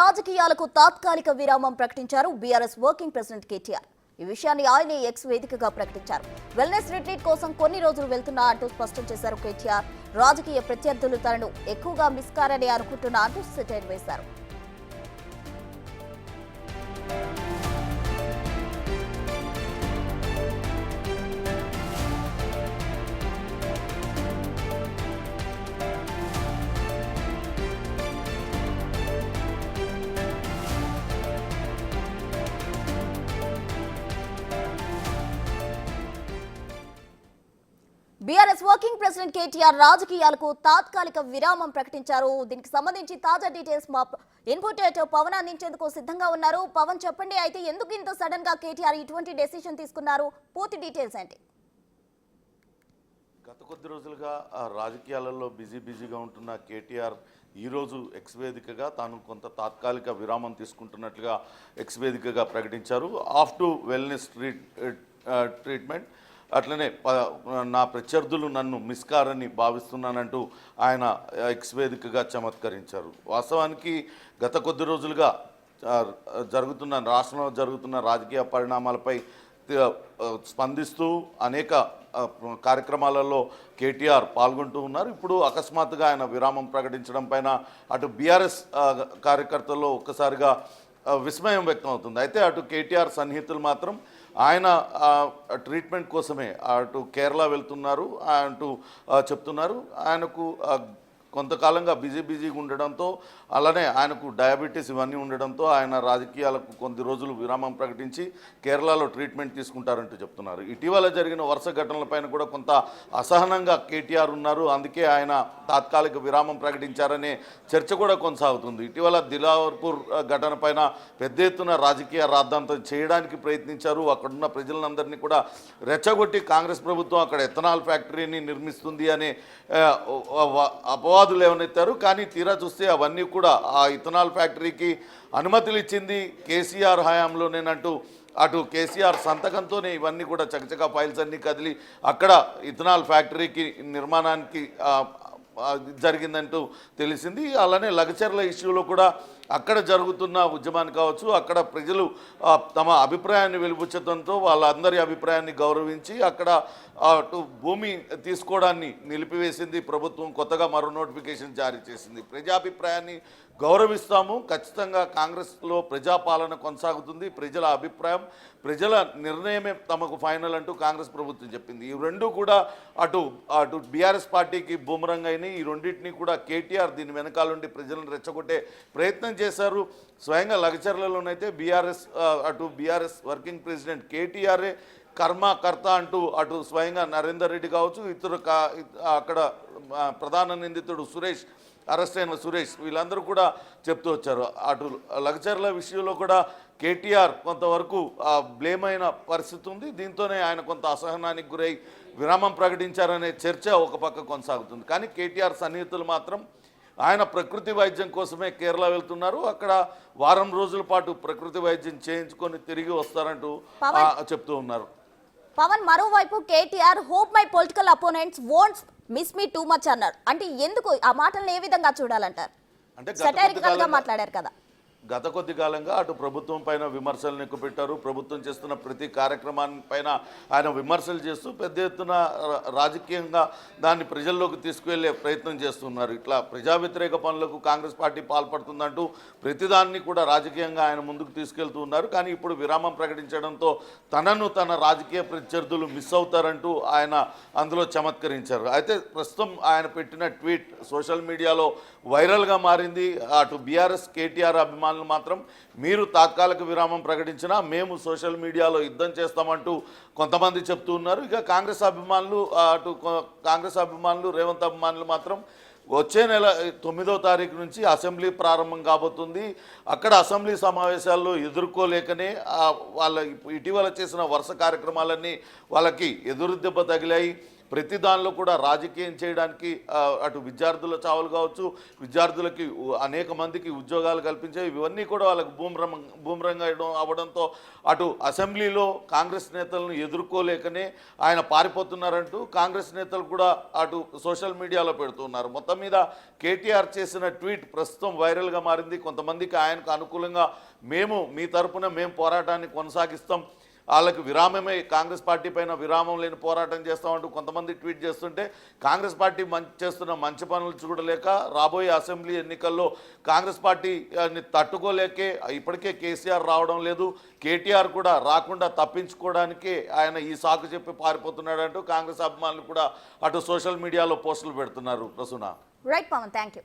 రాజకీయాలకు తాత్కాలిక విరామం ప్రకటించారు బీఆర్ఎస్ వర్కింగ్ ప్రెసిడెంట్ కేటీఆర్. ఈ విషయాన్ని ఆయనే ఎక్స్ వేదికగా ప్రకటించారు. వెల్నెస్ రిట్రీట్ కోసం కొన్ని రోజులు వెళ్తున్నా అంటూ స్పష్టం చేశారు కేటీఆర్. రాజకీయ ప్రత్యర్థులు తనను ఎక్కువగా మిస్ కారని అనుకుంటున్నా అంటూ సెటైర్ వేశారు. బీఆర్ఎస్ వర్కింగ్ ప్రెసిడెంట్ కేటీఆర్ రాజకీయాలకు తాత్కాలిక విరామం ప్రకటించారు. దీనికి సంబంధించి తాజా డీటెయిల్స్ మా ఇన్పుట్ పవన్ అందించేందుకు సిద్ధంగా ఉన్నారు. పవన్ చెప్పండి, అయితే ఎందుకు ఇంత సడన్ గా కేటీఆర్ ఇటువంటి డెసిషన్ తీసుకున్నారు? పూర్తి డీటెయిల్స్ ఏంటి? గత కొద్ది రోజులుగా రాజకీయాలలో బిజీగా ఉంటున్న కేటీఆర్ ఈరోజు ఎక్స్ వేదికగా తాను కొంత తాత్కాలిక విరామం తీసుకుంటున్నట్లుగా ఎక్స్ వేదికగా ప్రకటించారు. ఆఫ్ టు వెల్నెస్ ట్రీట్మెంట్, అట్లనే నా ప్రత్యర్థులు నన్ను మిస్ కారని భావిస్తున్నానంటూ ఆయన ఎక్స్ వేదికగా చమత్కరించారు. వాస్తవానికి గత కొద్ది రోజులుగా రాష్ట్రంలో జరుగుతున్న రాజకీయ పరిణామాలపై స్పందిస్తూ అనేక కార్యక్రమాలలో కేటీఆర్ పాల్గొంటూ ఉన్నారు. ఇప్పుడు అకస్మాత్తుగా ఆయన విరామం ప్రకటించడం పైన అటు బీఆర్ఎస్ కార్యకర్తల్లో ఒక్కసారిగా విస్మయం వ్యక్తం అవుతుంది. అయితే అటు కేటీఆర్ సన్నిహితులు మాత్రం ఆయన ట్రీట్మెంట్ కోసమే అటు కేరళ వెళ్తున్నారు అంటూ చెప్తున్నారు. ఆయనకు కొంతకాలంగా బిజీగా ఉండడంతో, అలానే ఆయనకు డయాబెటీస్ ఇవన్నీ ఉండడంతో ఆయన రాజకీయాలకు కొద్ది రోజులు విరామం ప్రకటించి కేరళలో ట్రీట్మెంట్ తీసుకుంటారంటూ చెప్తున్నారు. ఇటీవల జరిగిన వరుస ఘటనలపైన కూడా కొంత అసహనంగా కేటీఆర్ ఉన్నారు. అందుకే ఆయన తాత్కాలిక విరామం ప్రకటించారనే చర్చ కూడా కొనసాగుతుంది. ఇటీవల దిలావర్పూర్ ఘటన పైన పెద్ద ఎత్తున రాజకీయ రాద్ధాంతం చేయడానికి ప్రయత్నించారు. అక్కడున్న ప్రజలందరినీ కూడా రెచ్చగొట్టి కాంగ్రెస్ ప్రభుత్వం అక్కడ ఎథనాల్ ఫ్యాక్టరీని నిర్మిస్తుంది అనే అపవాదాలు లేవనెత్తారు. కానీ తీరా చూస్తే అవన్నీ కూడా ఆ ఇథనాల్ ఫ్యాక్టరీకి అనుమతులు ఇచ్చింది కేసీఆర్ హయాంలోనేనంటూ అటు కేసీఆర్ సంతకంతోనే ఇవన్నీ కూడా చకచకా ఫైల్స్ అన్నీ కదిలి అక్కడ ఇథనాల్ ఫ్యాక్టరీకి నిర్మాణానికి జరిగిందంటూ తెలిసింది. అలానే లగచర్ల ఇష్యూలో కూడా అక్కడ జరుగుతున్న ఉద్యమాన్ని కావచ్చు, అక్కడ ప్రజలు తమ అభిప్రాయాన్ని వెలిబుచ్చడంతో వాళ్ళందరి అభిప్రాయాన్ని గౌరవించి అక్కడ అటు భూమి తీసుకోవడాన్ని నిలిపివేసింది ప్రభుత్వం. కొత్తగా మరో నోటిఫికేషన్ జారీ చేసింది. ప్రజాభిప్రాయాన్ని గౌరవిస్తాము, ఖచ్చితంగా కాంగ్రెస్లో ప్రజాపాలన కొనసాగుతుంది, ప్రజల అభిప్రాయం ప్రజల నిర్ణయమే తమకు ఫైనల్ అంటూ కాంగ్రెస్ ప్రభుత్వం చెప్పింది. ఈ రెండు కూడా అటు బీఆర్ఎస్ పార్టీకి బూమరంగ్ అయినాయి. ఈ రెండింటినీ కూడా కేటీఆర్ దీని వెనకాలండి ప్రజలను రెచ్చగొట్టే ప్రయత్నం చేశారు. స్వయంగా లగచర్లలోనైతే బీఆర్ఎస్ వర్కింగ్ ప్రెసిడెంట్ కేటీఆర్ఏ కర్త అంటూ అటు స్వయంగా నరేందర్ రెడ్డి కావచ్చు, అక్కడ ప్రధాన నిందితుడు అరెస్ట్ అయిన సురేష్ వీళ్ళందరూ కూడా చెప్తూ వచ్చారు. అటు లగచర్ల విషయంలో కూడా కేటీఆర్ కొంతవరకు బ్లేమ్ అయిన పరిస్థితి ఉంది. దీంతోనే ఆయన కొంత అసహనానికి గురై విరామం ప్రకటించారనే చర్చ ఒక పక్క కొనసాగుతుంది. కానీ కేటీఆర్ సన్నిహితులు మాత్రం ఆయన ప్రకృతి వైద్యం కోసమే కేరళ వెళ్తున్నారు, అక్కడ వారం రోజుల పాటు ప్రకృతి వైద్యం చేయించుకొని తిరిగి వస్తారంటూ చెప్తూ ఉన్నారు. పవన్, మరోవైపు KTR hope my political opponents won't miss me too much అన్నారు. అంటే ఎందుకు ఆ మాటలను ఏ విధంగా చూడాలంటారు? అంటే సెటైరికల్ గా మాట్లాడారు కదా. గత కొద్ది కాలంగా అటు ప్రభుత్వం పైన విమర్శలను ఎక్కుపెట్టారు. ప్రభుత్వం చేస్తున్న ప్రతి కార్యక్రమాన్ని పైన ఆయన విమర్శలు చేస్తూ పెద్ద ఎత్తున రాజకీయంగా దాన్ని ప్రజల్లోకి తీసుకువెళ్ళే ప్రయత్నం చేస్తున్నారు. ఇట్లా ప్రజా వ్యతిరేక పనులకు కాంగ్రెస్ పార్టీ పాల్పడుతుందంటూ ప్రతిదాన్ని కూడా రాజకీయంగా ఆయన ముందుకు తీసుకెళ్తూ ఉన్నారు. కానీ ఇప్పుడు విరామం ప్రకటించడంతో తన రాజకీయ ప్రత్యర్థులు మిస్ అవుతారంటూ ఆయన అందులో చమత్కరించారు. అయితే ప్రస్తుతం ఆయన పెట్టిన ట్వీట్ సోషల్ మీడియాలో వైరల్గా మారింది. అటు బీఆర్ఎస్ కేటీఆర్ అభిమానులు మాత్రం మీరు తాత్కాలిక విరామం ప్రకటించినా మేము సోషల్ మీడియాలో యుద్ధం చేస్తామంటూ కొంతమంది చెప్తూ ఉన్నారు. ఇక కాంగ్రెస్ అభిమానులు రేవంత్ అభిమానులు మాత్రం వచ్చే నెల 9వ తారీఖు నుంచి అసెంబ్లీ ప్రారంభం కాబోతుంది, అక్కడ అసెంబ్లీ సమావేశాల్లో ఎదుర్కోలేకనే వాళ్ళ ఇటీవల చేసిన వరుస కార్యక్రమాలన్నీ వాళ్ళకి ఎదురు దెబ్బ తగిలాయి. ప్రతి దానిలో కూడా రాజకీయం చేయడానికి అటు విద్యార్థుల చావులు కావచ్చు, విద్యార్థులకి అనేక మందికి ఉద్యోగాలు కల్పించే ఇవన్నీ కూడా వాళ్ళకి బూమరంగా అవ్వడంతో అటు అసెంబ్లీలో కాంగ్రెస్ నేతలను ఎదుర్కోలేకనే ఆయన పారిపోతున్నారంటూ కాంగ్రెస్ నేతలు కూడా అటు సోషల్ మీడియాలో పెడుతున్నారు. మొత్తం మీద కేటీఆర్ చేసిన ట్వీట్ ప్రస్తుతం వైరల్గా మారింది. కొంతమందికి ఆయనకు అనుకూలంగా మేము మీ తరపున మేము పోరాటాన్ని కొనసాగిస్తాం, వాళ్ళకి విరామమే, కాంగ్రెస్ పార్టీ పైన విరామం లేని పోరాటం చేస్తామంటూ కొంతమంది ట్వీట్ చేస్తుంటే కాంగ్రెస్ పార్టీ చేస్తున్న మంచి పనులు చూడలేక రాబోయే అసెంబ్లీ ఎన్నికల్లో కాంగ్రెస్ పార్టీని తట్టుకోలేకే ఇప్పటికే కేసీఆర్ రావడం లేదు, కేటీఆర్ కూడా రాకుండా తప్పించుకోవడానికే ఆయన ఈ సాకు చెప్పి పారిపోతున్నాడంటూ కాంగ్రెస్ అభిమానులు కూడా అటు సోషల్ మీడియాలో పోస్టులు పెడుతున్నారు. Prasuna. Right Pavan, thank you.